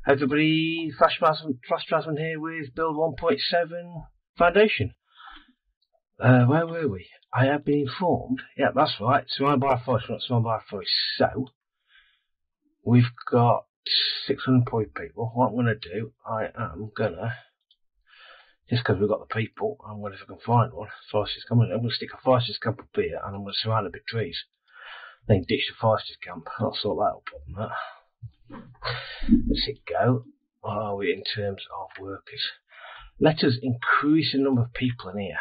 Everybody, Flash Plasman here with Build 1.7 Foundation. Where were we? I have been informed. Yeah, that's right. Surrounded by a forest, not surrounded by a forest. So, we've got 600 employed people. What I'm going to do, I am going to, just because we've got the people, I'm going to, if I can find one, foresters coming, I'm going to stick a foresters camp up here and I'm going to surround it with trees. Then ditch the foresters camp. I'll sort that out on that. Let's it go. What are we in terms of workers? Let us increase the number of people in here.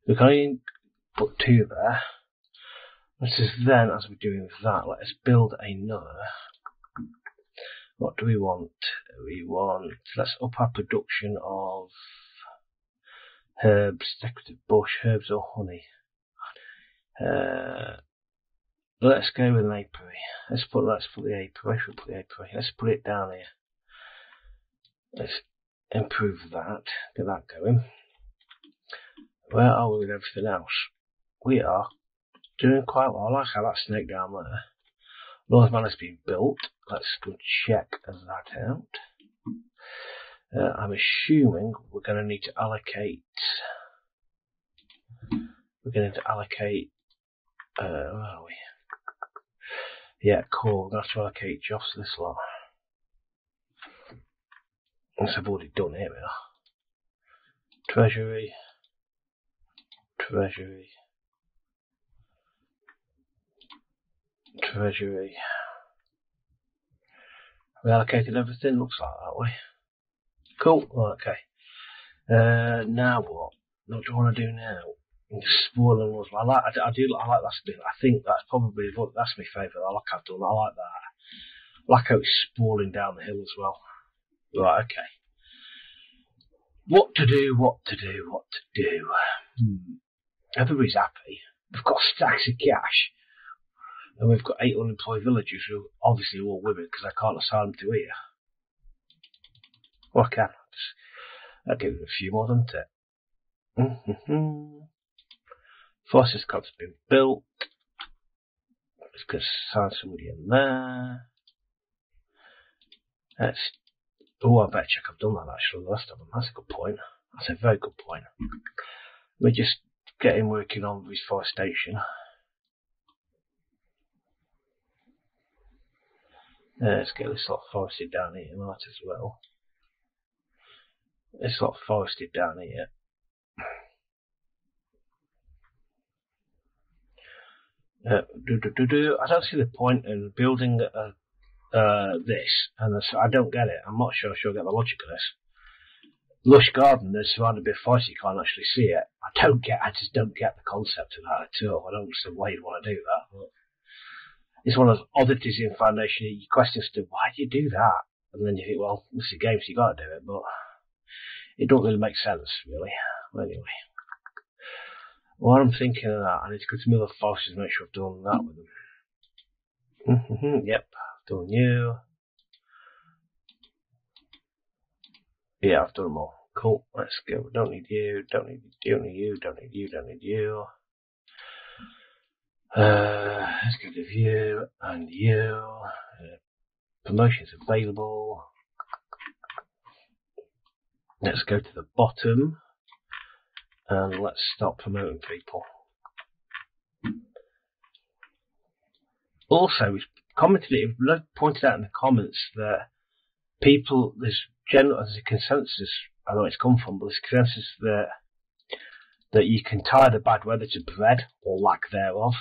We can only put 2 there. Let us then, as we're doing that, let us build another. What do we want? Let's up our production of herbs, decorative bush, herbs or honey. Let's go with an apiary. Let's put the apiary. Let's put it down here. Let's improve that. Get that going. Where are we with everything else? We are doing quite well. I like how that snake down there. North Man has been built. Let's go check that out. I'm assuming we're going to need to allocate. Where are we? Yeah, cool. We're going to have to allocate jobs to this lot. As I've already done, here we are. Treasury. We allocated everything, looks like that way. Cool, okay. Now what? What do I want to do now? Spoiling was I like that bit. I think that's probably that's my favourite. I like how I've done. I like that. I like how it's sprawling down the hill as well. Right, okay. What to do? Everybody's happy. We've got stacks of cash, and we've got 8 unemployed villagers who obviously are all women because I can't assign them to here. Well, I can. I'll give it a few more, doesn't it? Forces Cod's been built. Let's go sign somebody in there. I better check I've done that actually. The rest of them. That's a good point. That's a very good point. We're just getting working on reforestation. Let's get this lot forested down here, might as well. This lot forested down here. I don't see the point in building this, and I don't get it. I'm not sure I get the logic of this. Lush garden, there's surrounded by a forest, you can't actually see it. I just don't get the concept of that at all. I don't understand why you'd want to do that. But it's one of those oddities in Foundation. You question as to why do you do that, and then you think, well, this is a game, so you got to do it. But it don't really make sense, really. Anyway. While I'm thinking of that, I need to go to Miller Forest and make sure I've done that with them. Yep, I've done you. Yeah, I've done them all. Cool, let's go. Don't need you, don't need you. Let's go to view and you. Promotions available. Let's go to the bottom. And let's start promoting people. Also, we've pointed out in the comments that there's a consensus, I don't know where it's come from, but there's a consensus that you can tie the bad weather to bread, or lack thereof.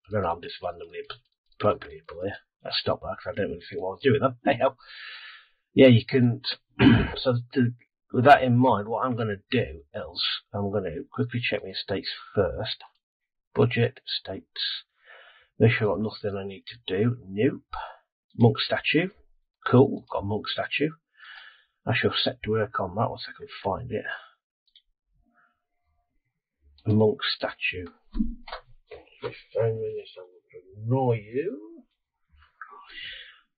I don't know, I'm just randomly promoting people here. Let's stop that, because I don't really think what I was doing then. Hey ho. Yeah, you can, with that in mind, what I'm going to do is I'm going to quickly check my estates first. Budget, estates. Make sure I've got nothing I need to do. Nope. Monk statue. Cool, got a monk statue. I shall set to work on that once I can find it. Monk statue. If I manage to annoy you.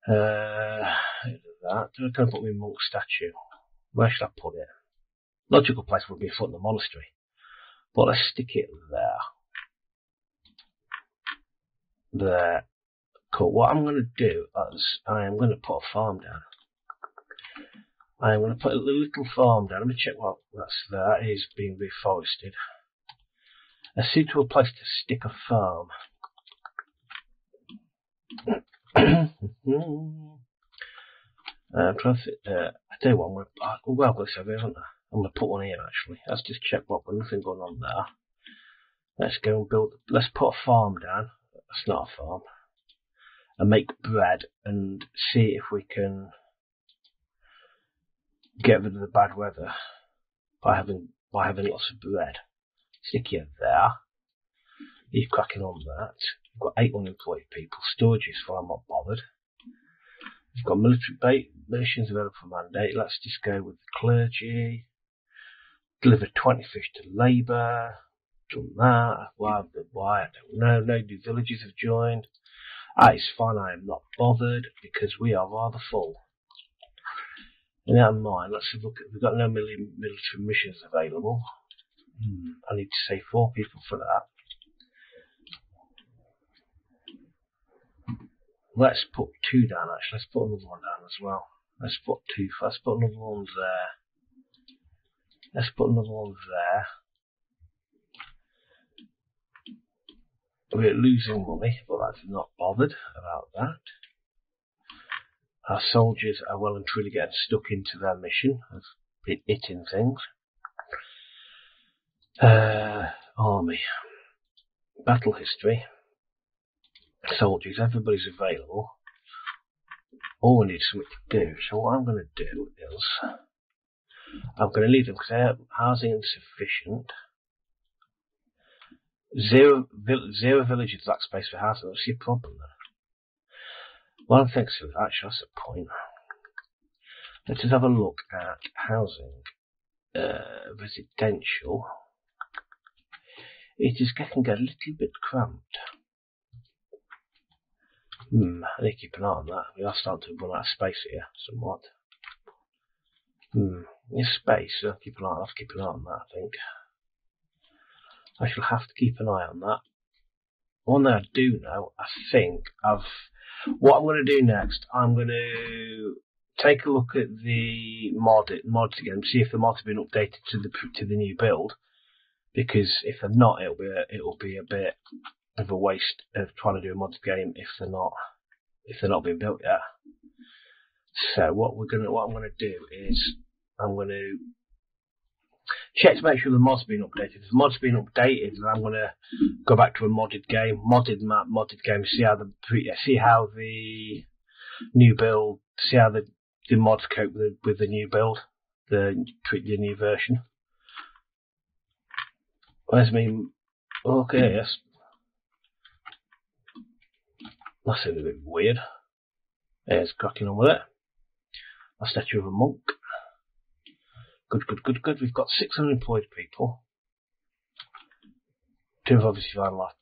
That. I'm going to put my monk statue. Where should I put it? Logical place would be in front of the monastery. But let's stick it there. There. Cool. What I'm going to do is I am going to put a farm down. I am going to put a little farm down. Let me check what that's there. That is being reforested. A suitable place to stick a farm. I tell you what, I've got this over here, haven't I? I'm going to put one here actually. Let's just check what, there's nothing going on there. Let's go and build, let's put a farm down. That's not a farm. And make bread and see if we can get rid of the bad weather by having lots of bread. Stick you there. Leave cracking on that. We've got 8 unemployed people. Storage is fine, I'm not bothered. We've got military missions available for mandate. Let's just go with the clergy. Deliver 20 fish to labour. Done that. Why? I don't know. No new villages have joined. It's fine, I am not bothered because we are rather full. In that mind, let's have a look at, we've got no military missions available. I need to say 4 people for that. Let's put 2 down actually, let's put another one down as well. Let's put 2, let's put another one there. Let's put another one there. We're losing money, but I'm not bothered about that. Our soldiers are well and truly getting stuck into their mission of hitting things. Army. Battle history. Soldiers, everybody's available. All we need is something to do. So what I'm going to do is, I'm going to leave them because their housing insufficient. Zero villages lack space for housing. What's your problem then? Well, I think so. Actually, that's a point. Let's just have a look at housing. Residential. It is getting a little bit cramped. I need to keep an eye on that. We are starting to run out of space here, somewhat. There's space, I'll have to keep an eye on that, I think. I shall have to keep an eye on that. One thing I do know, I think what I'm going to do next, I'm going to take a look at the mods again, see if the mods have been updated to the new build. Because if they're not, it'll be a bit of a waste of trying to do a modded game if they're not being built yet. So what I'm gonna do is I'm gonna check to make sure the mod's been updated. If the mod's been updated, then I'm gonna go back to a modded game, modded map, modded game, see how the new build, see how the mods cope with the new build, the new version. Where's me? Okay, yes. That's a bit weird. There's cracking on with it. A statue of a monk. Good. We've got 6 unemployed people. 2 have obviously found left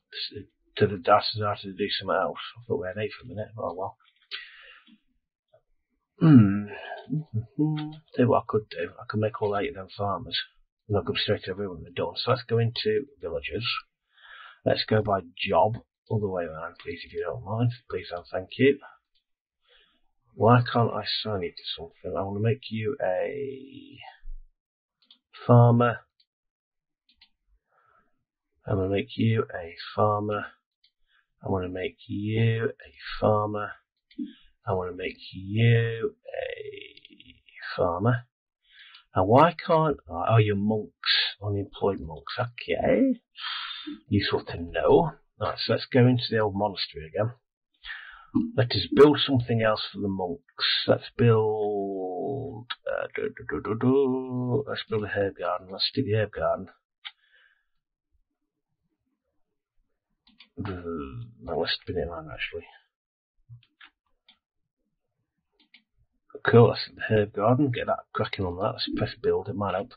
to the dashes to do something else. I thought we had 8 for a minute. Oh well. Tell you what I could do. I could make all 8 of them farmers. And I'll go straight to everyone they're done. So let's go into villagers. Let's go by job. All the way around, please, if you don't mind. Please and thank you. Why can't I assign you to something? I want to make you a farmer. I'm going to make you a farmer. I want to make you a farmer. I want to make you a farmer. And why can't I? Oh, you're monks, unemployed monks. Okay. Useful to know. Right, so let's go into the old monastery again. Let us build something else for the monks. Let's build. Let's build a herb garden. Let's stick the herb garden. No, let's spin it around actually. Cool, that's the herb garden. Get that cracking on that. Let's press build. It might help.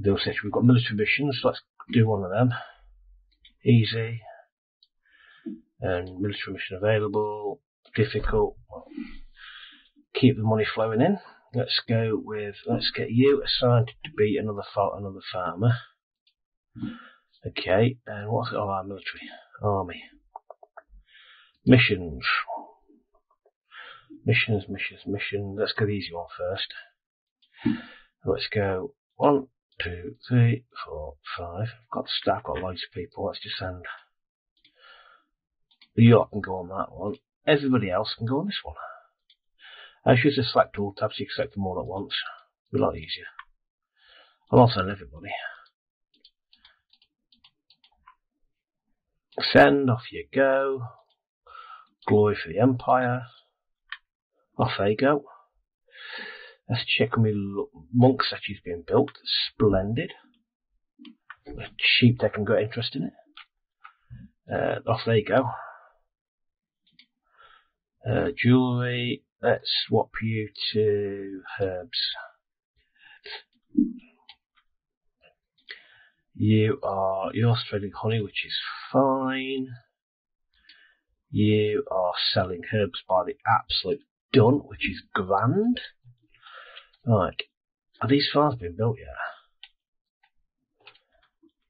Build section. We've got military missions. So let's do one of them. Easy. And military mission available. Difficult. Keep the money flowing in. Let's get you assigned to be another farmer. Okay, and what's our military? Army. Missions. Missions. Let's go the easy one first. Let's go 1, 2, 3, 4, 5. I've got loads of people. Let's just send. You can go on that one. Everybody else can go on this one. I should just select all tabs, so you can select them all at once. It'll be a lot easier. I'll send everybody. Send, off you go. Glory for the Empire. Off they go. Let's check on my monk statue's being built. Splendid. The sheep deck can get interest in it. Off they go. Jewelry. Let's swap you to herbs. You're trading honey, which is fine. You are selling herbs by the absolute done, which is grand. Right, are these farms been built yet?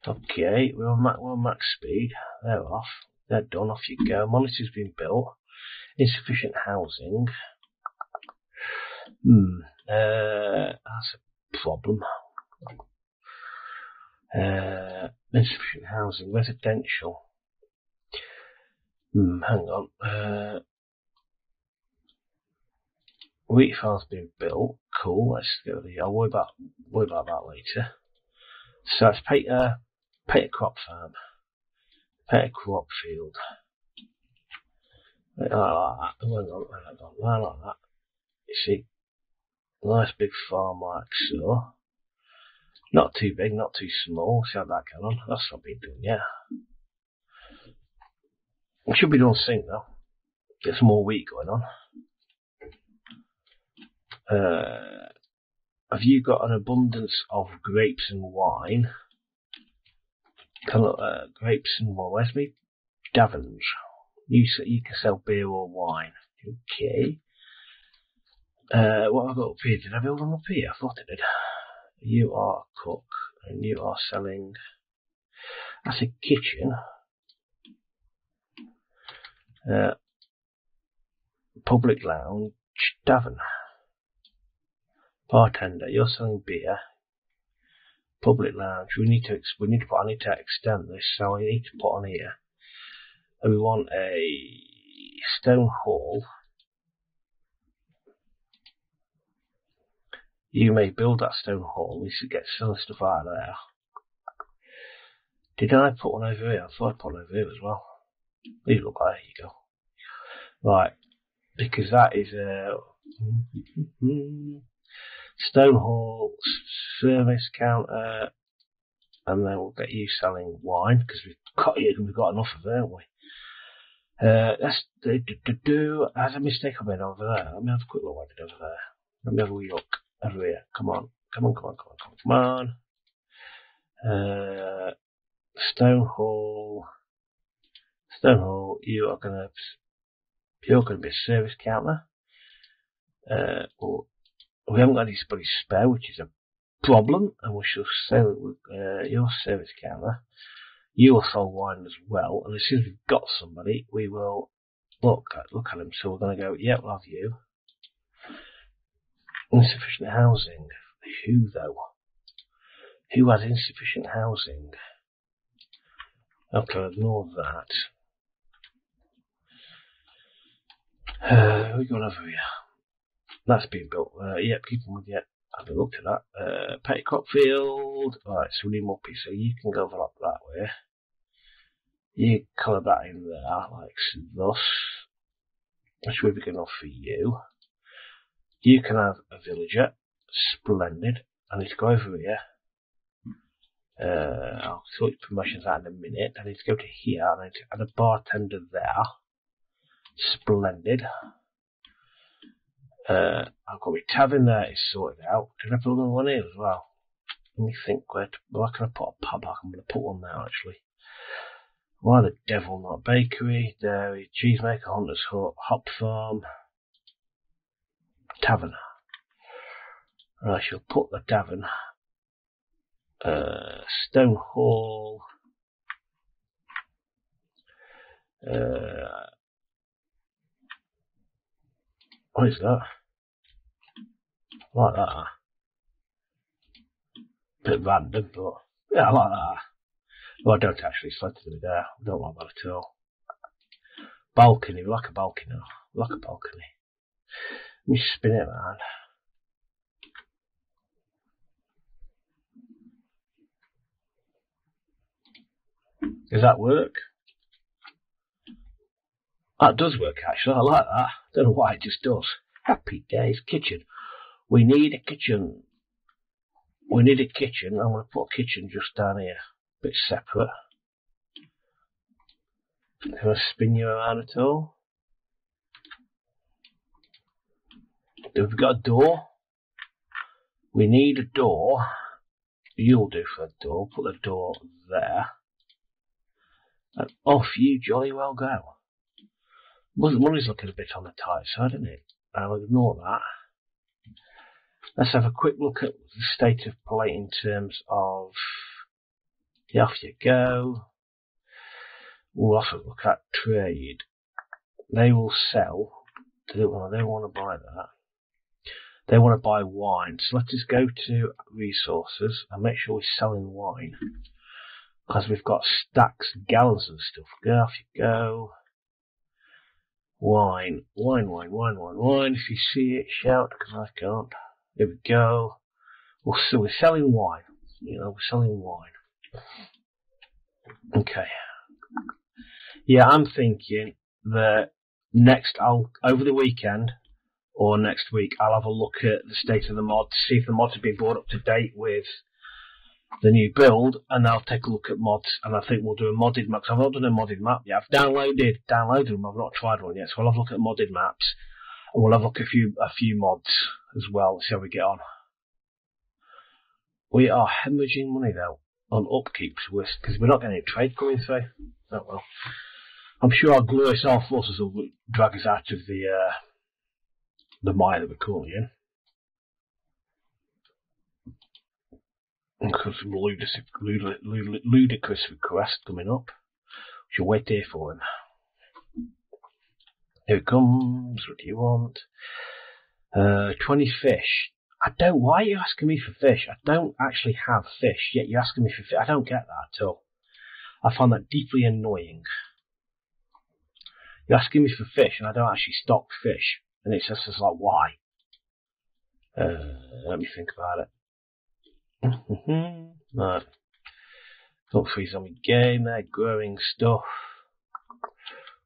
Okay, we're on max speed. They're off. They're done. Off you go. Monitor's been built. Insufficient housing. That's a problem. Insufficient housing. Residential. Hang on. Wheat farm's been built. Cool. Let's go. I'll worry about that later. So let's paint a crop farm. Paint a crop field. Like that. Like that. You see, nice big farm like so. Not too big, not too small. See how that going on? That's not been done yet. It should be done soon though. Get some more wheat going on. Have you got an abundance of grapes and wine? Grapes and wine. Where's me? Davins. You can sell beer or wine. Okay. What have I got up here? Did I build them up here? I thought I did. You are a cook, and you are selling. That's a kitchen. Public lounge, tavern. Bartender, you're selling beer. Public lounge. I need to extend this, so I need to put on here. And we want a stone hall. You may build that stone hall. We should get some stuff out of there. Did I put one over here? I thought I put one over here as well. These look like, there you go. Right, because that is a stone hall, service counter, and then we'll get you selling wine because we've got enough of it, haven't we? That's There's a mistake I made over there. Let me have a quick look what I did over there. Let me have a wee look over here. Come on. Stone hall. You're gonna be a service counter. We haven't got anybody spare, which is a problem, and we shall sell your service counter. You will sell wine as well, and as soon as we've got somebody, we will look at them. So we're going to go, yeah, we'll have you. Insufficient housing. Who though? Who has insufficient housing? Okay, ignore that. We're going over here. That's being built. Yep, keep on with it. I haven't looked at that. Petty crop field. Alright, so we need more pieces. So you can go up that way. You colour that in there, like thus. Which will be good enough for you. You can have a villager. Splendid. I need to go over here. I'll sort your promotions out in a minute. I need to go to here. I need to add a bartender there. Splendid. I've got my tavern there is sorted out. Did I put another one here as well? Let me think where can I put a pub? I'm going to put one there actually. Why the devil not? Bakery, dairy, cheesemaker, hunter's hut, hop farm, tavern. Right, I shall put the tavern. Stone hall. What is that? I like that. Bit random, but yeah, I like that. Well, I don't actually slide to the there. I don't like that at all. Balcony, we like a balcony. We like a balcony. Let me spin it around. Does that work? That does work actually, I like that. Don't know why, it just does. Happy days, kitchen. We need a kitchen. We need a kitchen. I'm going to put a kitchen just down here. A bit separate. Can I spin you around at all? We've got a door. We need a door. You'll do for a door. Put the door there. And off you jolly well go. Money's looking a bit on the tight side, isn't it? I'll ignore that. Let's have a quick look at the state of play in terms of off you go. We'll also look at trade. They will sell. They don't want to buy that. They want to buy wine. So let's just go to resources and make sure we're selling wine. Because we've got stacks, gallons of stuff. Go off you go. Wine. If you see it, shout, because I can't. Here we go. So we're selling wine. We're selling wine. Okay. Yeah, I'm thinking that over the weekend or next week, I'll have a look at the state of the mods, see if the mods have been brought up to date with the new build, and I'll take a look at mods, and I think we'll do a modded map. I've not done a modded map yet. I've downloaded them. I've not tried one yet, so I'll have a look at modded maps, and we'll have a look at a few mods as well. See how we get on. We are hemorrhaging money though on upkeep, because we're not getting any trade coming through. Oh well. I'm sure our glorious armed forces will drag us out of the mire that we're currently in. Because some ludicrous request coming up. We shall wait here for him. Here it comes. What do you want? 20 fish. Why are you asking me for fish? I don't actually have fish, yet you're asking me for fish. I don't get that at all. I find that deeply annoying. You're asking me for fish, and I don't actually stock fish. And it's just like, why? Let me think about it. Right. Don't freeze on me game there, growing stuff.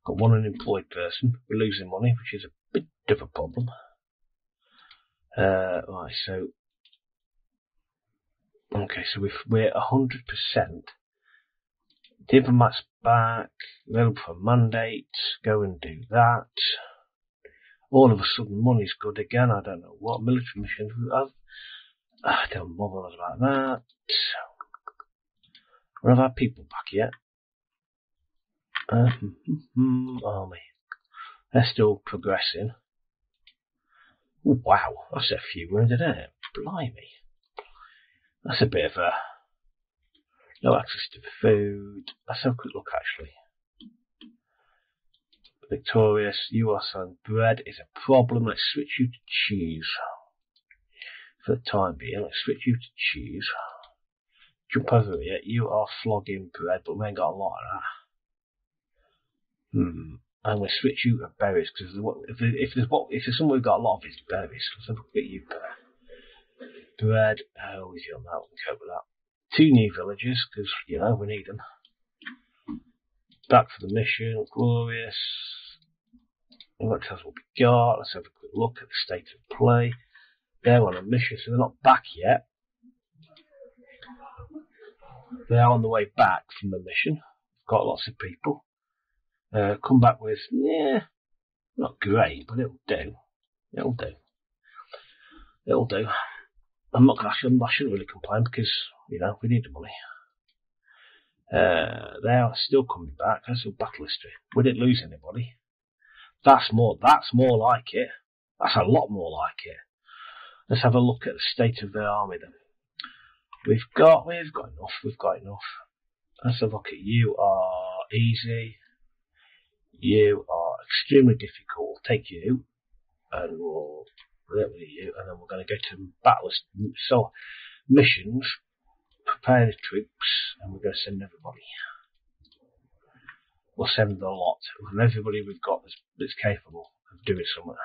Got one unemployed person. We're losing money, which is a bit of a problem. Right, so okay, so we're 100%. Diplomat's back. Available for mandate. Go and do that. All of a sudden, money's good again. I don't know what military missions we have. I don't bother about that. Where have our people back yet? Army. They're still progressing. Oh, wow, that's a few wounded, isn't it? Blimey. That's a bit of a... No access to food. Let's have a quick look, actually. Victorious, you are selling bread is a problem. Let's switch you to cheese. For the time being, let's switch you to cheese. Jump over here. You are flogging bread, but we ain't got a lot of that. And we'll switch you to berries, because if there's somewhere we've got a lot of, it's berries. Let's have a look at you. Bread, how easy on that, we can cope with that. 2 new villages, because, we need them. Back for the mission, glorious. Let's have what we got. Let's have a quick look at the state of play. They're on a mission, so they're not back yet. They are on the way back from the mission. Got lots of people. Come back with, not great, but it'll do. It'll do. I shouldn't really complain because, we need the money. They are still coming back. That's a battle history. We didn't lose anybody. That's more like it. That's a lot more like it. Let's have a look at the state of the army then. We've got enough. Let's have a look at you are easy. You are extremely difficult. We'll take you. and we'll deal with you, and then we're going to go to battlers. So missions, prepare the troops, and we're going to send everybody. We'll send a lot, and everybody we've got that's capable of doing something.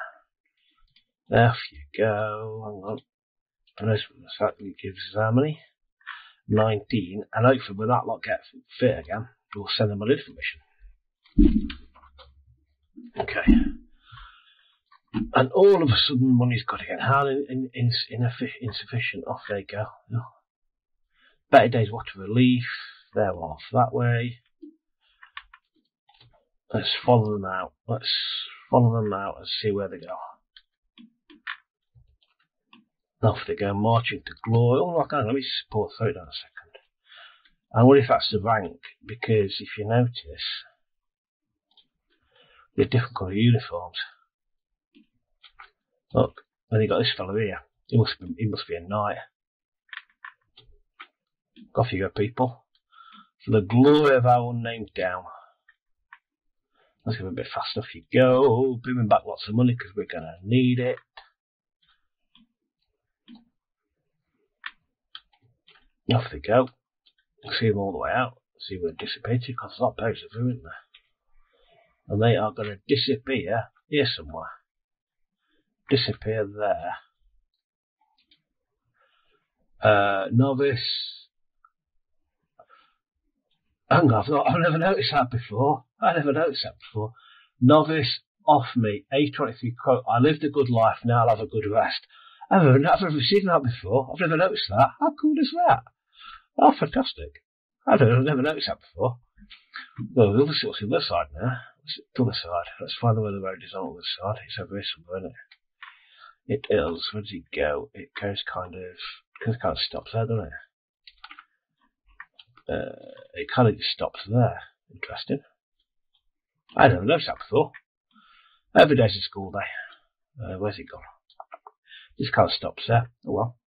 There you go. Hang on. And this exactly gives us how many? 19. And hopefully when that lot gets fit again, we'll send them on a different mission. Okay. And all of a sudden money's got to get hard insufficient. Off they go. Better Days Water Relief. They're off that way. Let's follow them out. Let's follow them out and see where they go. Off they go, marching to glory. Oh, look, let me support through down a second. I wonder if that's the rank, because if you notice, they're different colour uniforms. Look, then you got this fellow here. He must be a knight. Off you go, people. For the glory of our unnamed down. Let's go a bit fast. Off you go. Bringing back lots of money because we're going to need it. Off they go. See them all the way out. See where they dissipated because there's a lot of boats of them, isn't there? And they are going to disappear here somewhere. Disappear there. Novice. Hang on, I've never noticed that before. Novice off me. A23 quote. I lived a good life, now I'll have a good rest. I've never seen that before. I've never noticed that. How cool is that? Oh, fantastic. I've never noticed that before. Well, we'll see what's the other side now. What's the other side? Let's find out where the road is on the other side. It's over here somewhere, isn't it? It is. Where does it go? It goes kind of stops there, doesn't it? It kind of just stops there. Interesting. I never noticed that before. Every day's a school day. Where's it gone? Just kind of stops there. Oh well.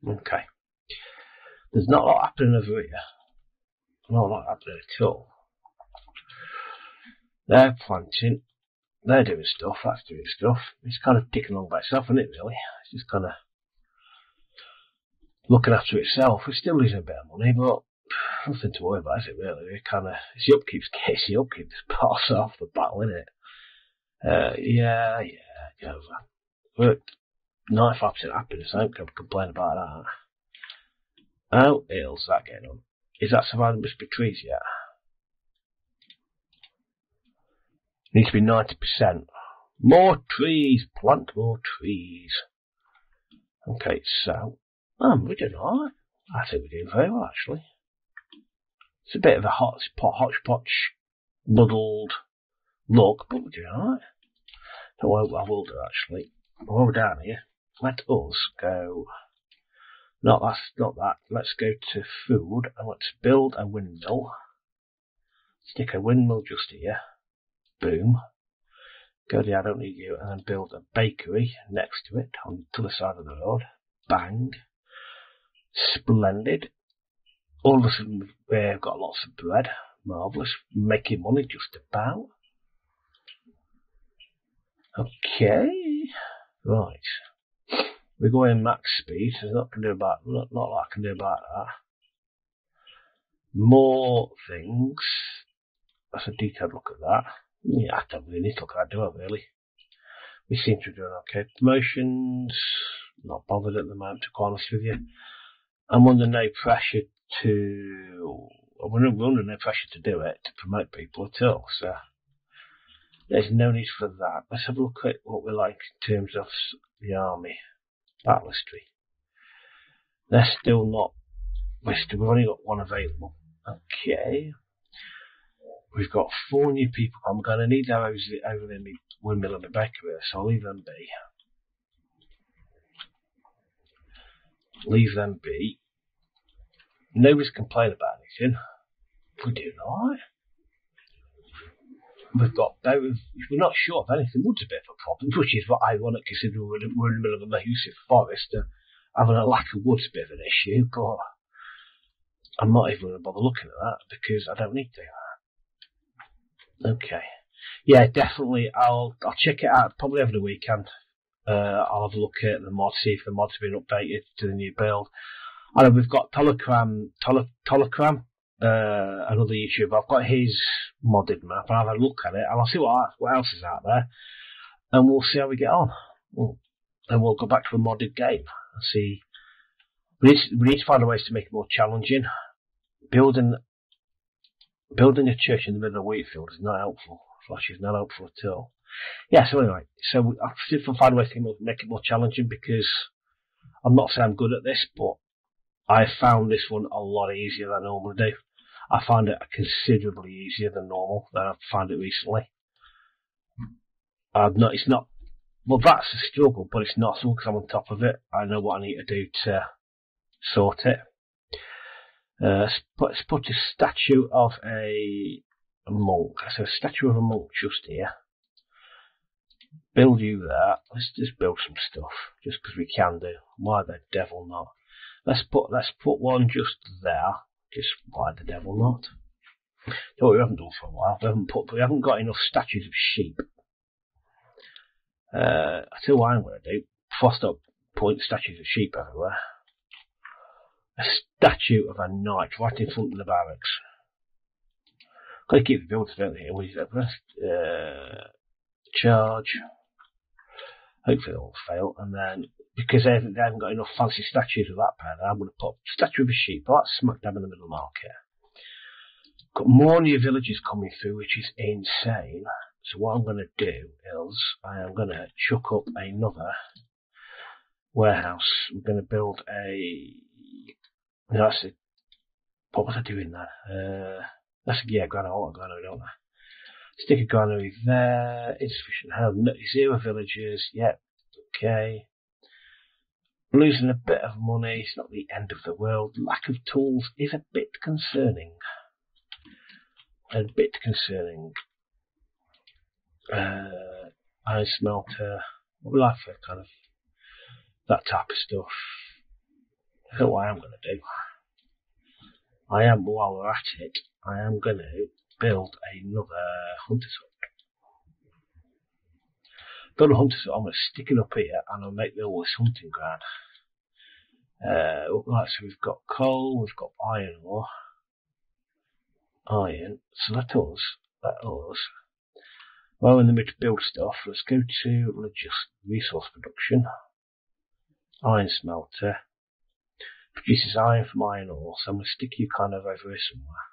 Okay. There's not a lot happening over here. Not a lot happening at all. They're planting. They're doing stuff. That's doing stuff. It's kind of ticking along by itself, isn't it, really? It's just kind of looking after itself. We're still losing a bit of money, but nothing to worry about, is it, really? It's the upkeep that's parts off the battle, isn't it? Yeah, get over. We're 95% happiness. I don't complain about that. How ill's that getting on? Is that surviving Mr. Trees yet? Needs to be 90%. More trees! Plant more trees. Okay, so we're doing alright. I think we're doing very well, actually. It's a bit of a hodgepodge, muddled look, but we're doing alright. So what I will do, actually, while we're down here, let us go. Not that. Let's go to food and let's build a windmill. Stick a windmill just here. Boom. Go there, I don't need you. And then build a bakery next to it on the other side of the road. Bang. Splendid. All of a sudden we've got lots of bread. Marvellous. Making money just about. Okay. Right. We're going max speed, so there's not a lot I can do about that. More things. That's a detailed look at that. Yeah, I don't really need to look at that, do I, really? We seem to be doing okay. Promotions, not bothered at the moment, to be honest with you. I'm under no pressure we're under no pressure to do it, to promote people at all, so there's no need for that. Let's have a look at what we're like in terms of the army. Battle history. They're still not listed. We've only got one available. Okay. We've got 4 new people. I'm going to need those over in the windmill and the bakery, so I'll leave them be. Leave them be. Nobody's complaining about anything. We're doing alright. We've got both. We're not sure of anything. Wood's a bit of a problem, which is what I want to consider. We're in the middle of a massive forest. Having a lack of wood's a bit of an issue, but I'm not even going to bother looking at that because I don't need to. Okay. Yeah, definitely. I'll check it out probably over the weekend. I'll have a look at the mod, see if the mod's been updated to the new build. I know we've got Tolokram, another YouTuber. I've got his modded map. I'll have a look at it and I'll see what else is out there, and we'll see how we get on. Then we'll go back to a modded game and see. We need to find ways to make it more challenging. Building a church in the middle of a wheat field is not helpful. Flash is not helpful at all. Yeah, so anyway, I'll see if I find ways to make it more challenging, because I'm not saying I'm good at this, but I found this one a lot easier than I normally do. I find it considerably easier than normal than I've found it recently. It's not, well, that's a struggle, but it's not something because I'm on top of it. I know what I need to do to sort it. Let's put a statue of a monk. So a statue of a monk just here. Build you there. Let's just build some stuff, just because we can do. Why the devil not? Let's put one just there. Just why the devil not? What we haven't done for a while. We haven't got enough statues of sheep. I tell you what I'm going to do. Before I start putting statues of sheep everywhere. A statue of a knight right in front of the barracks. Got to keep the builders, don't they? We charge. Hopefully they'll fail, and then because they haven't got enough fancy statues of that pair, I'm going to put a statue of a sheep right smack dab in the middle of the market. Got more new villages coming through, which is insane. So what I'm going to do is I am going to chuck up another warehouse. We're going to build what was I doing there? Granary, don't I? Stick a granary there. Insufficient help. 0 villagers. Yep. Okay. We're losing a bit of money. It's not the end of the world. Lack of tools is a bit concerning. Iron smelter. What we like for kind of that type of stuff. I don't know what I'm going to do. While we're at it, I am going to build another hunter's hut. I'm going to stick it up here and I'll make the oldest hunting ground. Right, so we've got coal, we've got iron ore. So let us. While we're in the middle to build stuff, let's go to resource production. Iron smelter. Produces iron from iron ore, so I'm going to stick you kind of over here somewhere.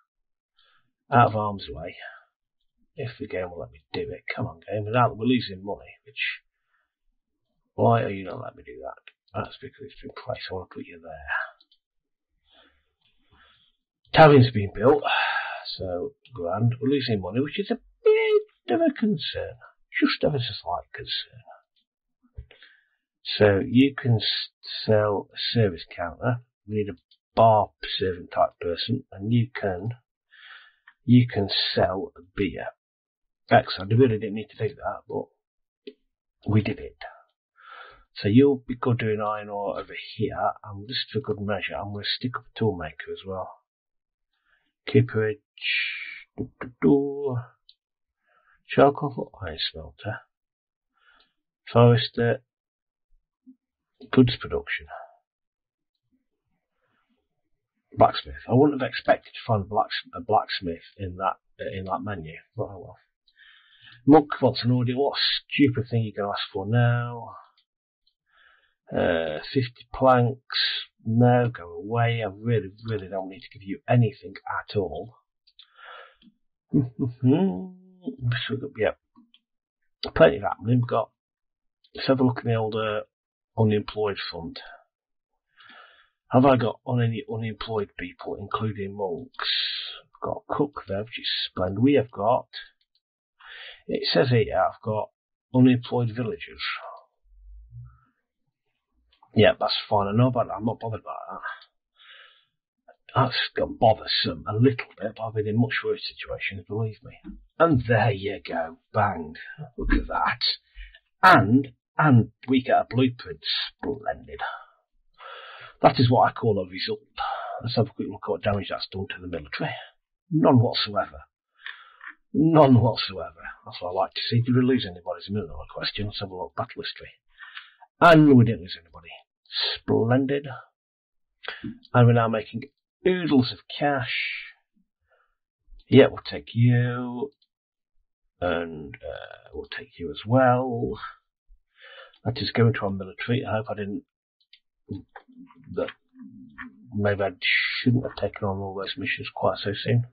Out of harm's way. If the game will let me do it. Come on, game. Without we're losing money, why are you not letting me do that? That's because it's been placed. I want to put you there. Tavern's been built, so grand. We're losing money, which is a bit of a concern. Just ever so slight concern. So you can sell a service counter. We need a bar serving type person, and you can sell beer. Excellent. I really didn't need to do that, but we did it. So you'll be good doing iron ore over here, and just for good measure, I'm going to stick up a toolmaker as well. Cooperage, charcoal iron smelter, forester, goods production. Blacksmith. I wouldn't have expected to find a blacksmith in that menu. But oh well. Monk wants an audio. What a stupid thing you're going to ask for now? 50 planks. No, go away. I really, really don't need to give you anything at all. Yeah, plenty of happening. Let's have a look at the old unemployed fund. Have I got any unemployed people, including monks? I've got a cook there, which is splendid. We have got, it says here, I've got unemployed villagers. Yeah, that's fine. I know about that. I'm not bothered about that. That's got bothersome a little bit, but I've been in much worse situations, believe me. And there you go. Bang. Look at that. And we get a blueprint. Splendid. That is what I call a result. Let's have a quick look at what damage that's done to the military. None whatsoever. None whatsoever. That's what I like to see. Did we lose anybody? It's a million dollar question. Let's have a look. Battle history. And we didn't lose anybody. Splendid. And we're now making oodles of cash. Yeah, we'll take you. And we'll take you as well. That is going to our military. I hope I didn't. Maybe I shouldn't have taken on all those missions quite so soon.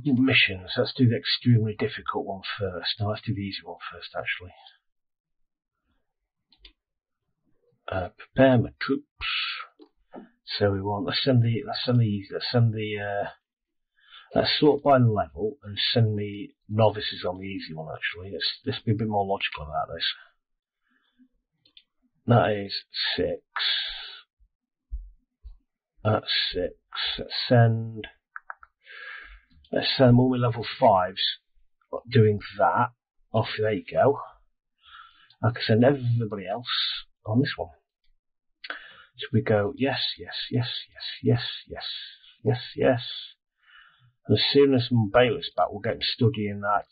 Missions. Let's do the extremely difficult one first. No, let's do the easy one first, actually. Prepare my troops. So we want. Let's sort by level and send me novices on the easy one. Actually, let's be a bit more logical about this. That is 6. That's 6. Let's send all my level 5s doing that. Off there you go. I can send everybody else on this one. So we go, yes. And as soon as my bailiff's back, we'll get him studying that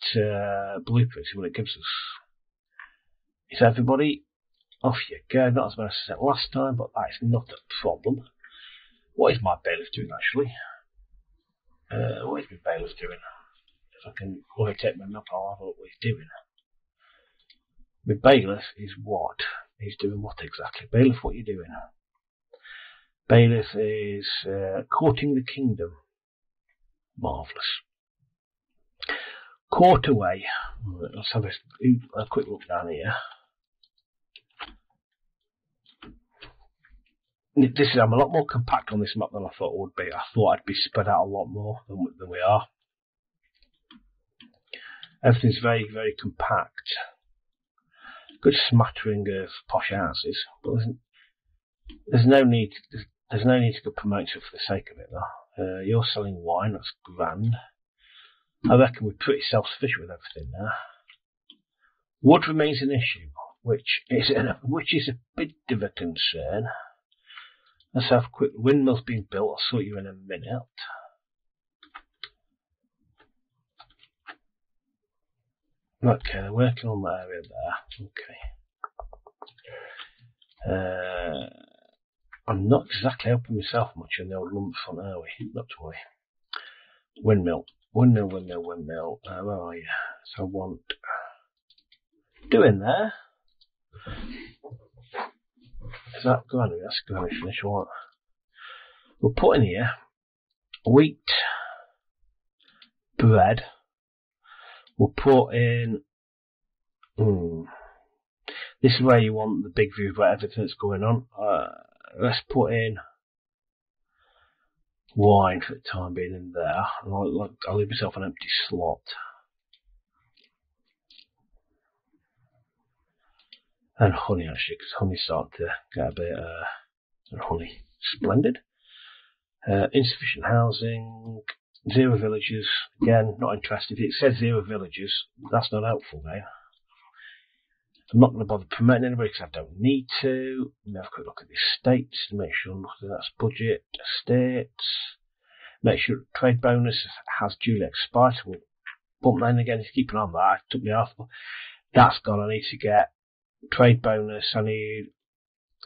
blueprint, see what it gives us. Is everybody? Off you go. Not as much as I said last time, but that is not a problem. What is my bailiff doing, actually? What is my bailiff doing? If I can take my map, I'll have a look what he's doing. My bailiff is what? He's doing what exactly? Bailiff, what are you doing? Bailiff is courting the kingdom. Marvellous. Court away. Let's have a quick look down here. I'm a lot more compact on this map than I thought it would be. I thought I'd be spread out a lot more than we are. Everything's very, very compact. Good smattering of posh houses, but there's no need to go promote it for the sake of it, though. You're selling wine, that's grand. I reckon we're pretty self-sufficient with everything now. Wood remains an issue, which is a bit of a concern. Let's have a quick. Windmill's being built. I'll sort you in a minute. Okay, they're working on that area there. Okay. I'm not exactly helping myself much in the old lumber front, are we? Not to worry. Windmill. Where are you? So I want doing there. Is that going? That's going to finish. What? We'll put in here wheat, bread. We'll put in. This is where you want the big view of everything that's going on. Let's put in wine for the time being in there. I'll leave myself an empty slot. And honey, actually, because honey's starting to get a bit honey. Splendid. Insufficient housing. 0 villagers. Again, not interested. It says 0 villagers. That's not helpful, mate. I'm not going to bother promoting anybody because I don't need to. Let me have a quick look at the estates to make sure nothing that's budget. Estates. Make sure trade bonus has duly expired. We'll bump that in again. Just keep an eye on that. It took me off. That's gone. I need to get trade bonus. I need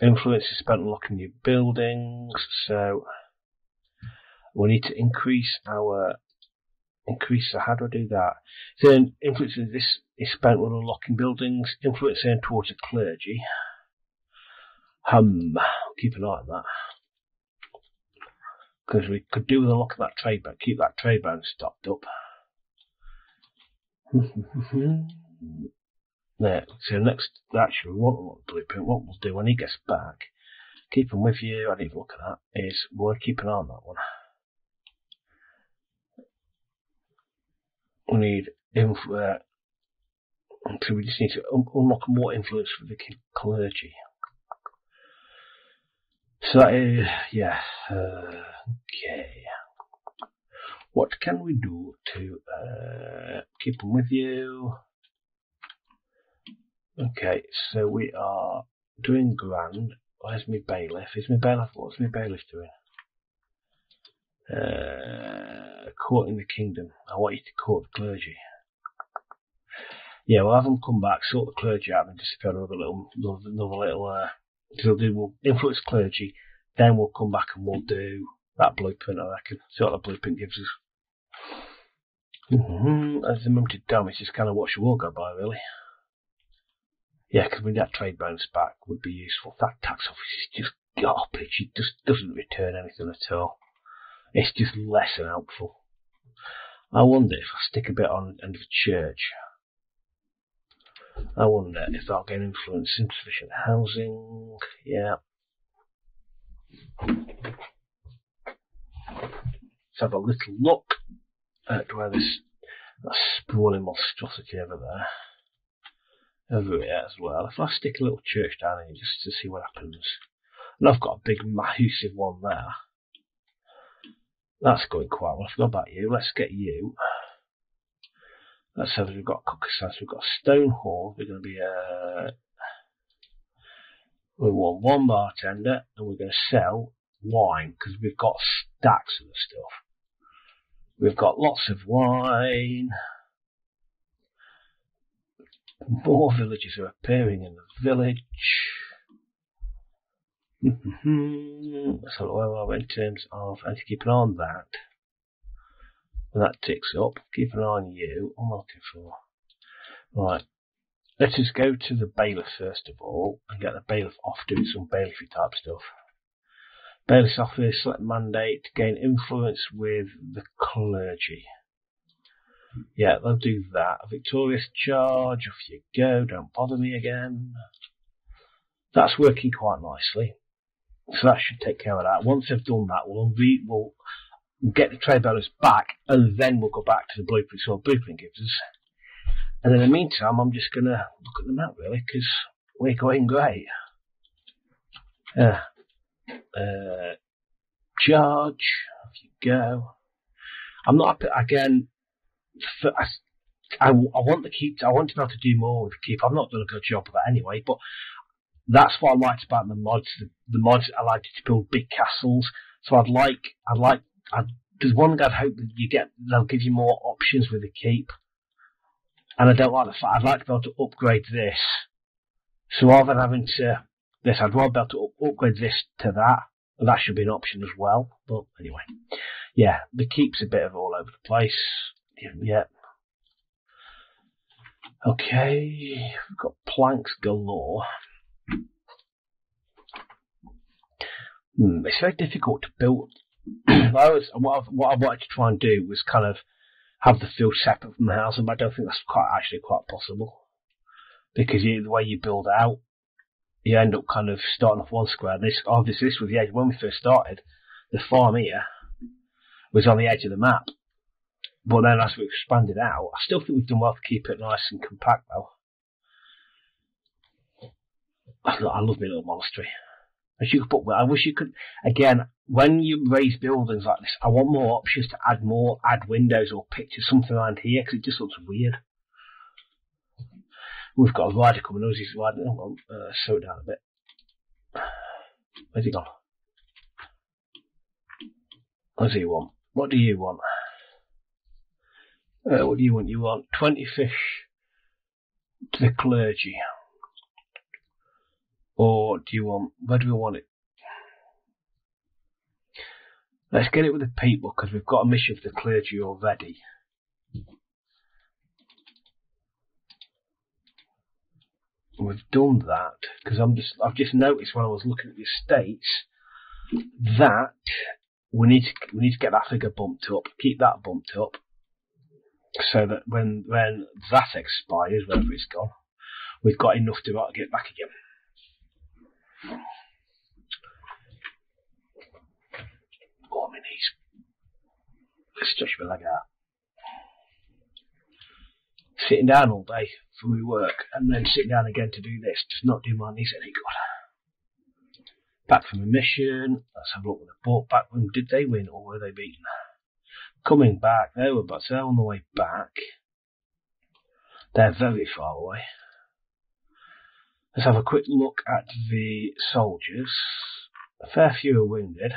influences spent on locking new buildings. So we need to increase. So how do I do that? So influence this is spent on unlocking buildings. Influence earned towards the clergy. Keep an eye on that. Because we could do with a look at that trade bank. Keep that trade bank stocked up. There. So next, actually, we want a lot of blueprint. What we'll do when he gets back, keep him with you. I need to look at that. Is we'll keep an eye on that one. We need so we just need to unlock more influence for the clergy. So that is, yeah, okay. What can we do to keep them with you? Okay, so we are doing grand. Where's my bailiff? What's my bailiff doing? Courting the kingdom. I want you to court the clergy. Yeah, we'll have them come back, sort the clergy out, and disappear another little. So we'll influence clergy, then we'll come back and we'll do that blueprint, I reckon. See what the blueprint gives us. As the limited damage is kind of what she will go by, really. Yeah, because we get trade bonus back would be useful. That tax office is just garbage. It just doesn't return anything at all. It's just less than helpful. I wonder if I stick a bit on end of a church. I wonder if that'll gain influence. Insufficient housing. Yeah. Let's have a little look at where this sprawling monstrosity over there. Over here as well. If I stick a little church down here just to see what happens. And I've got a big massive one there. That's going quite well. I forgot about you. Let's get you. Let's have, we've got Cookersons, we've got Stone Hall. We're going to be we want one bartender, and we're going to sell wine because we've got stacks of the stuff. We've got lots of wine. More villagers are appearing in the village. So where are we in terms of, I need to keep an eye on that. When that ticks up, keep an eye on you. What am I looking for? Right. Let us go to the bailiff first of all and get the bailiff off doing some bailiffy type stuff. Bailiff's office, select mandate to gain influence with the clergy. Yeah, they'll do that. A victorious charge, off you go, don't bother me again. That's working quite nicely. So that should take care of that. Once they've done that, we'll get the trade bonus back, and then we'll go back to the blueprint. So what the blueprint gives us. And in the meantime, I'm just going to look at the map, really, because we're going great. Charge, off you go. I'm not, again, I want the keep. I want to be able to do more with the keep. I've not done a good job of that anyway, but that's what I liked about the mods. The mods allowed you to build big castles. So there's one thing I'd hope that they'll give you more options with the keep. And I don't like the fact, I'd like to be able to upgrade this. So rather than having to this, I'd rather be able to upgrade this to that. And that should be an option as well. But anyway, yeah, the keep's a bit of all over the place. Yeah. Okay, we've got planks galore. It's very difficult to build. What I wanted to try and do was kind of have the field separate from the house, but I don't think that's quite possible. Because the way you build out, you end up kind of starting off one square. This was the edge. When we first started, the farm here was on the edge of the map. But then as we expanded out, I still think we've done well to keep it nice and compact though. I love my little monastery. I wish you could, again, when you raise buildings like this, I want more options to add windows or pictures, something around here, because it just looks weird. We've got a rider coming, he's riding, slow it down a bit. Where's he gone? What does he want? What do you want? What do you want? You want 20 fish to the clergy. Or do you want, where do we want it? Let's get it with the people, because we've got a mission for the clergy already. We've done that, because I've just noticed when I was looking at the estates, that we need to get that figure bumped up, keep that bumped up, so that when that expires, wherever it's gone, we've got enough to get back again. Oh, my knees. Let's stretch my leg out. Sitting down all day for my work and then sitting down again to do this does not do my knees any good. Back from a mission. Let's have a look at the boat. Back when did they win or were they beaten? Coming back. They were about to on the way back. They're very far away. Let's have a quick look at the soldiers. A fair few are wounded.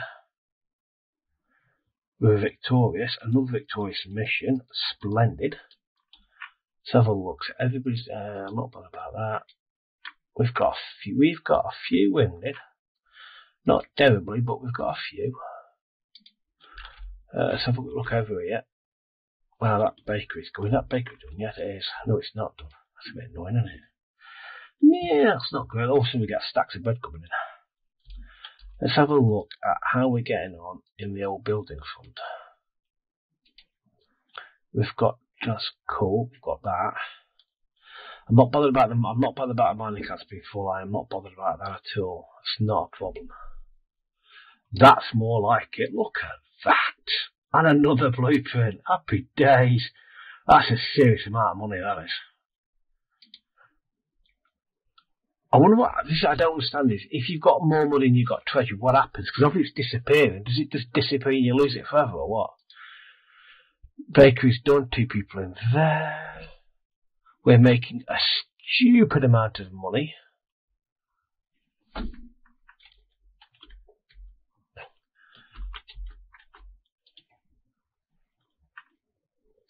We were victorious. Another victorious mission. Splendid. Let's have a look. So everybody's. I'm not bothered about that. We've got a few wounded. Not terribly, but we've got a few. Let's have a look over here. Wow, that bakery's going. That bakery done yet? It is. No, it's not done. That's a bit annoying, isn't it? Yeah, it's not great. Also, we get stacks of bread coming in. Let's have a look at how we're getting on in the old building front. We've got just coal. We've got that. I'm not bothered about them. I'm not bothered about the mining camps being full. I am not bothered about that at all. It's not a problem. That's more like it. Look at that. And another blueprint. Happy days. That's a serious amount of money, that is. I wonder what, this I don't understand is, if you've got more money and you've got treasure, what happens? Because obviously it's disappearing. Does it just disappear and you lose it forever or what? Bakery's done, 2 people in there. We're making a stupid amount of money.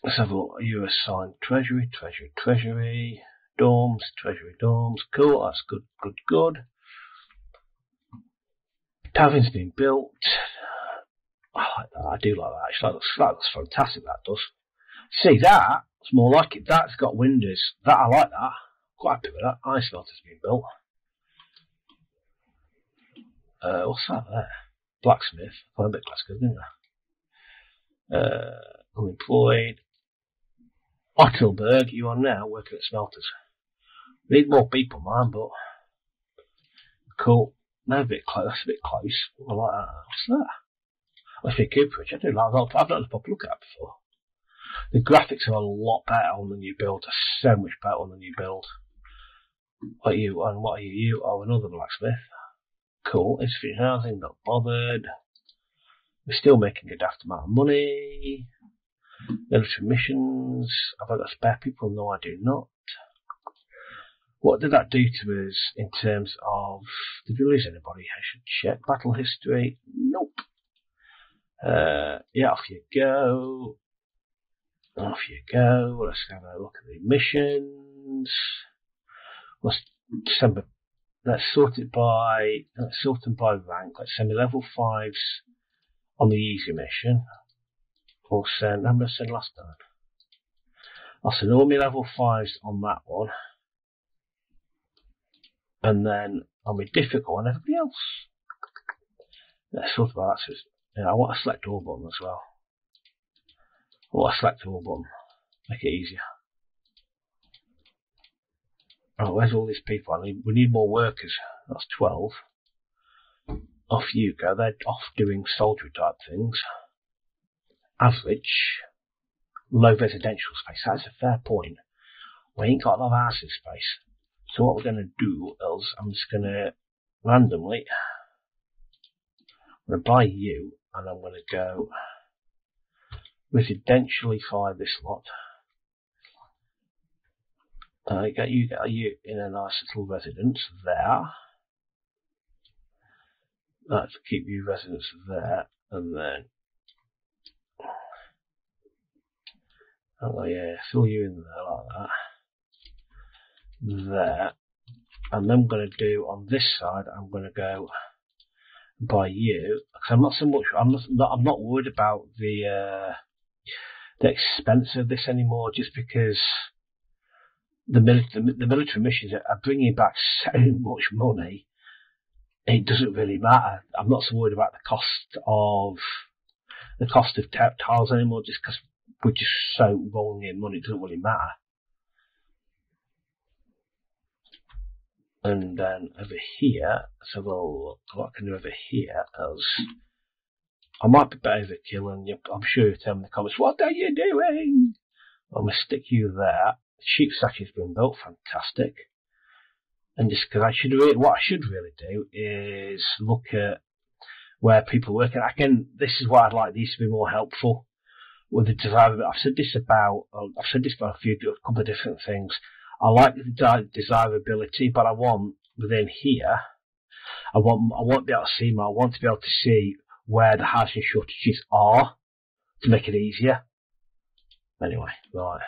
Let's have a look. You assigned treasury, treasury, dorms, treasury, dorms. Cool, that's good, good, good. Tavern's been built. I like that. I do like that. Actually, that looks fantastic. That does. See that? It's more like it. That's got windows. That I like that. Quite happy with that. Ice smelter's been built. What's that there? Blacksmith. Quite a bit Glasgow, didn't there? Unemployed. Ottelberg, you are now working at smelters. We need more people, man, but cool. Now a bit close. That's a bit close. I like that. What's that? Must be Cooperage. I do like that. I've not had a proper look at that before. The graphics are a lot better on the new build. They're so much better on the new build. What are you? And what are you? You are another blacksmith. Cool. Insufficient housing. Not bothered. We're still making a daft amount of money. Military missions. Have I got spare people? No, I do not. What did that do to us in terms of... Did we lose anybody? I should check. Battle history. Nope. Yeah, off you go. Off you go. Let's have a look at the missions. Let's December. Let's sort them by rank. Let's send me level 5s on the easy mission. Or send, how many I send last time? I'll send all my level 5s on that one. And then on my difficult one, everybody else. Let's sort by that. So yeah, I want to select all button as well. I want to select all button. Make it easier. Oh, where's all these people? We need more workers. That's 12. Off you go. They're off doing soldier type things. Average. Low residential space. That's a fair point. We ain't got a lot of housing space. So what we're going to do is I'm just going to randomly, I'm going to buy you, and I'm going to go residentially fire this lot. Get you in a nice little residence there. Let's keep you residence there, and then oh yeah, fill you in there like that. There, and then I'm going to do on this side. I'm going to go by you because I'm not so much. I'm not worried about the expense of this anymore. Just because the military missions are bringing back so much money, it doesn't really matter. I'm not so worried about the cost of tiles anymore. Just because we're just so rolling in money, it doesn't really matter. And then over here, so what I can do over here is, I might be better overkill, and I'm sure you'll tell me in the comments, what are you doing? I'm going to stick you there. The sheep statue has been built, fantastic. And just because what I should really do is look at where people are working. Again, this is why I'd like these to be more helpful with the desirability. I've said this about a couple of different things. I like the desirability, but I want within here, I want to be able to see more. I want to be able to see where the housing shortages are, to make it easier. Anyway, right.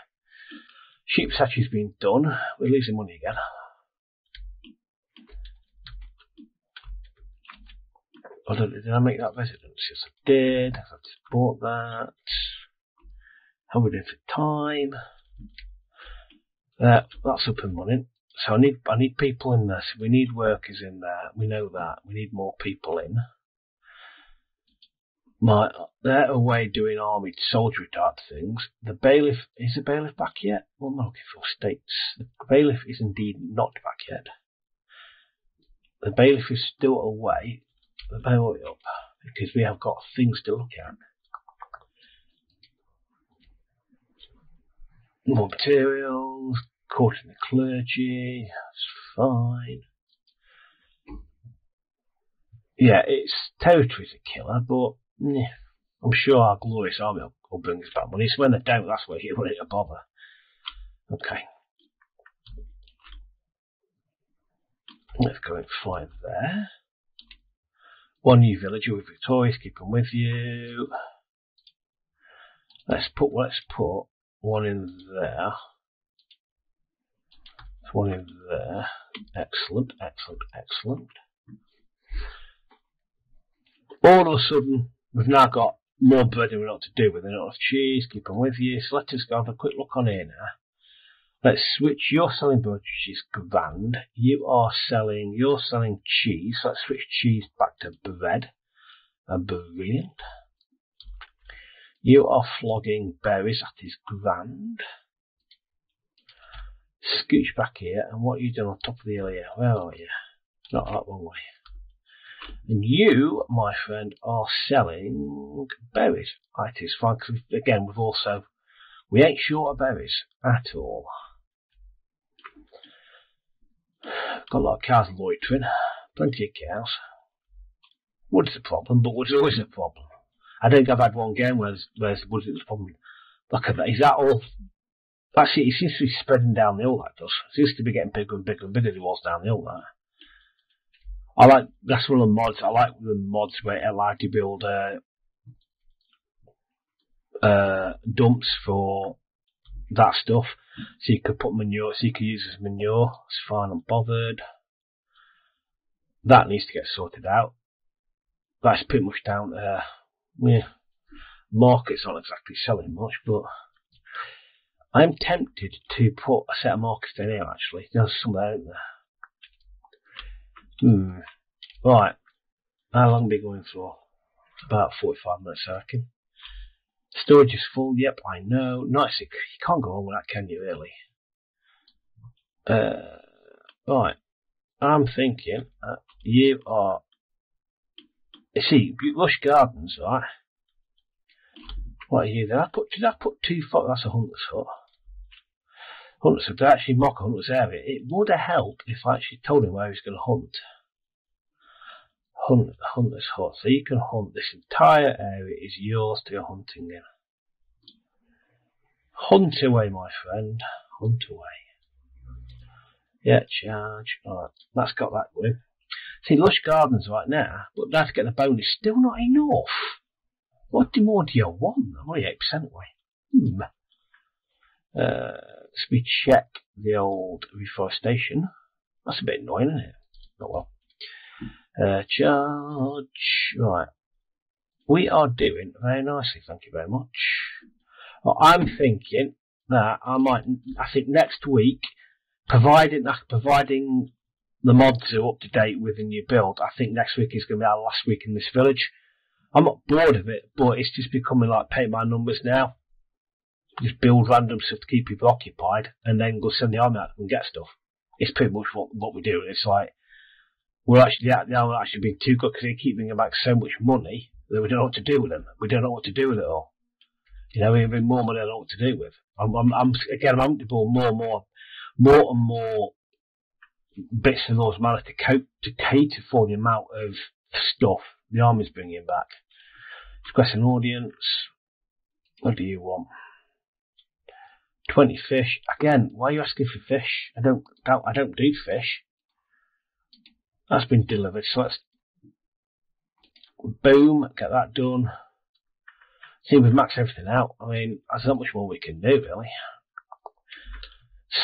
Sheep statue's been done. We're losing money again. Did I make that residence? Yes, I did. I just bought that. How are we doing for time? That's up and running. So I need people in there. So we need workers in there. We know that. We need more people in. They're away doing army soldiery type things. The bailiff, is the bailiff back yet? What am I looking for? States. The bailiff is indeed not back yet. The bailiff is still away. Bail it up, because we have got things to look at. More materials, courting the clergy, that's fine. Yeah, its territory's a killer, but I'm sure our glorious army will bring us back money. So when they don't, that's where you want it to bother. Okay. Let's go and fly there. One new villager with victorious, keep them with you. Let's put one in there. One in there. Excellent, excellent, excellent. All of a sudden, we've now got more bread than we know what to do with. Enough cheese, keep them with you. So let us go have a quick look on here now. Let's switch. You're selling bread, which is grand. You're selling cheese. So let's switch cheese back to bread. Brilliant. You are flogging berries. That is grand. Scooch back here. And what are you doing on top of the hill here? Where are you? Not that one way. And you, my friend, are selling berries. That is fine. Because again, we ain't short of berries at all. Got a lot of cows loitering, plenty of cows. Wood's a problem, but wood's always a problem. I think I've had one game where wood was a problem. Look at that, is that all? Actually, it seems to be spreading down the hill, that does. It seems to be getting bigger and bigger and bigger as it was down the hill, that. That's one of the mods, I like the mods where it allows you to build dumps for that stuff. So you could put manure, so you could use as manure. It's fine, I'm bothered. That needs to get sorted out. That's pretty much down to, market's not exactly selling much, but I'm tempted to put a set of markets in here actually. There's some there, isn't there? Right. How long are we going for? About 45 minutes, I reckon. Storage is full, yep, I know. Nice, you can't go on with that, can you, really? Right. I'm thinking, you are... You see, Lush Gardens, right? What are you? Did I put 2 foot? That's a hunter's hut. Hunter's hut, to actually mock a hunter's area. It would have helped if I actually told him where he was going to hunt. Hunter's hut. So you can hunt. This entire area is yours to go hunting in. Hunt away, my friend. Hunt away. Yeah, charge. Alright, that's got that going. See, Lush Gardens right now, but that's getting a bonus. Still not enough. What more do you want? I'm only 8% away. So we check the old reforestation. That's a bit annoying, isn't it? Oh well. Charge. Right. We are doing very nicely, thank you very much. Well, I'm thinking that I think next week, providing the mods are up to date with the new build, I think next week is going to be our last week in this village. I'm not bored of it, but it's just becoming like paint my numbers now. Just build random stuff to keep people occupied, and then go send the army out and get stuff. It's pretty much what we do. It's like, we're actually being too good because they keep bringing back so much money that we don't know what to do with them. We don't know what to do with it all. You know, we have more money I don't know what to do with. I'm having to build more and more bits of those matters to cater for the amount of stuff the army's bringing back. Request an audience. What do you want? 20 fish. Again, why are you asking for fish? I don't do fish. That's been delivered, so let's boom, get that done. See, we've maxed everything out. I mean, there's not much more we can do, really.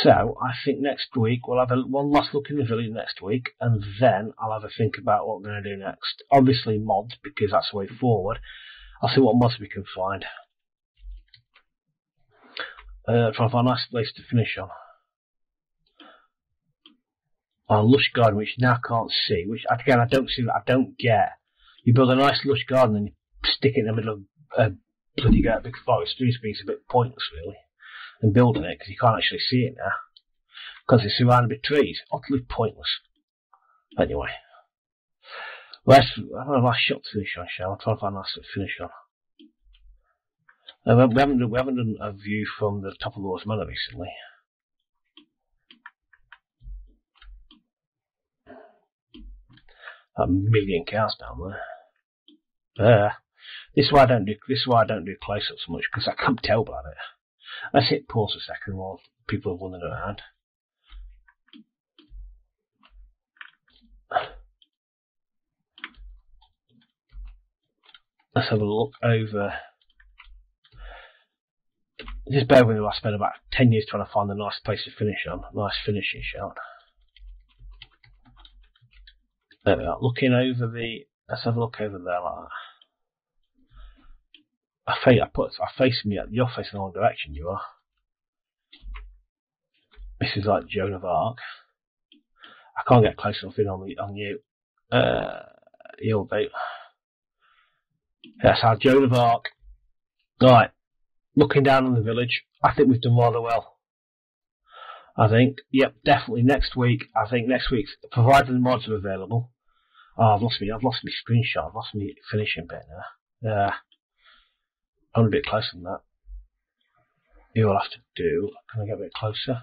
So, I think next week we'll have one last look in the village next week, and then I'll have a think about what we're going to do next. Obviously mods, because that's the way forward. I'll see what mods we can find. Try to find a nice place to finish on. On Lush Garden, which you now can't see, which again I don't see, I don't get. You build a nice lush garden and you stick it in the middle of a bloody big forest. It seems a bit pointless, really, in building it, because you can't actually see it now. Because it's surrounded by trees. Utterly pointless. Anyway. Let's have a last shot to finish on, shall we? Try to find a nice to finish on. We haven't done a view from the top of Lord's Manor recently. A million cows down there. This is why I don't do close-ups so much, because I can't tell by it. Let's hit pause a second while people are wandering around. Let's have a look over. Just bear with me, I spent about 10 years trying to find a nice place to finish on, nice finishing shot. There we are, looking over let's have a look over there like that. I face me, you're facing the wrong direction, you are. This is like Joan of Arc. I can't get close enough in on you. You'll do. That's our Joan of Arc. Right, looking down on the village, I think we've done rather well. I think, yep, definitely next week. I think next week, provided the mods are available. Oh, I've lost my screenshot. I've lost my finishing bit now. I'm a bit closer than that. You'll have to do. Can I get a bit closer?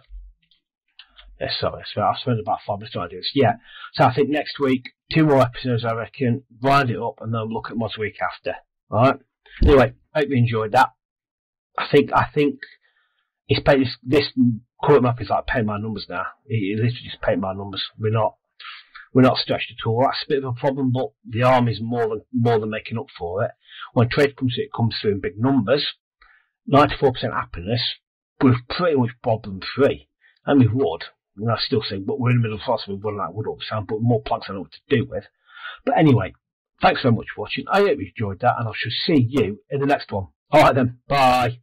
Yeah, sorry. So I've spent about 5 minutes trying to do this. Yeah. So I think next week, 2 more episodes, I reckon. Grind it up and then look at mods week after. Alright? Anyway, hope you enjoyed that. I think it's paid, this current map is like paint by numbers now. It literally just paint by numbers. We're not stretched at all. That's a bit of a problem, but the army's more than making up for it. When trade comes through, it comes through in big numbers. 94% happiness. We're pretty much problem free. And with wood, and I still say, but we're in the middle of the forest, we're running out of wood all the time, but more planks I know what to do with. But anyway, thanks so much for watching. I hope you enjoyed that, and I shall see you in the next one. Alright then, bye.